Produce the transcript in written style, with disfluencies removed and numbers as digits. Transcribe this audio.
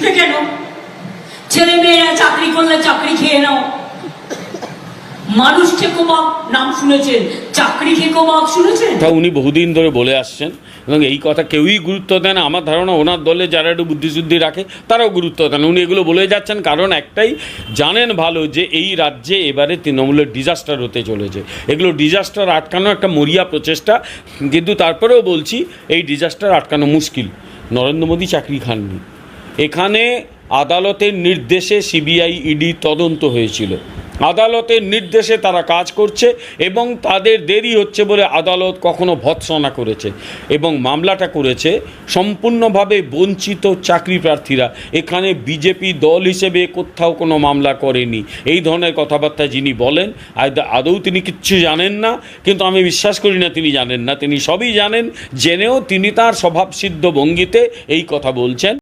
বুঝবে কেন? ছেলে মেয়েরা চাকরি করলে চাকরি খেয়ে নাও। মানুষ ঠেকোবাক নাম শুনেছেন, চাকরি ঠেকোবাক শুনেছেন? তা উনি বহুদিন ধরে বলে আসছেন এবং এই কথা কেউই গুরুত্ব দেয় না। আমার ধারণা ওনার দলে যারা একটু বুদ্ধিশুদ্ধি রাখে তারাও গুরুত্ব দেন। উনি এগুলো বলে যাচ্ছেন কারণ একটাই জানেন ভালো যে এই রাজ্যে এবারে তৃণমূলের ডিজাস্টার হতে চলেছে। এগুলো ডিজাস্টার আটকানো একটা মরিয়া প্রচেষ্টা, কিন্তু তারপরেও বলছি এই ডিজাস্টার আটকানো মুশকিল। নরেন্দ্র মোদী চাকরি খাননি, এখানে আদালতের নির্দেশে সিবিআই ইডি তদন্ত হয়েছিল, আদালতের নির্দেশে তারা কাজ করছে এবং তাদের দেরি হচ্ছে বলে আদালত কখনো ভৎসনা করেছে এবং মামলাটা করেছে সম্পূর্ণভাবে বঞ্চিত চাকরি প্রার্থীরা। এখানে বিজেপি দল হিসেবে কোথাও কোনো মামলা করেনি। এই ধরনের কথাবার্তা যিনি বলেন আদৌ তিনি কিচ্ছু জানেন না, কিন্তু আমি বিশ্বাস করি না তিনি জানেন না, তিনি সবই জানেন, জেনেও তিনি তার স্বভাবসিদ্ধ ভঙ্গিতে এই কথা বলছেন।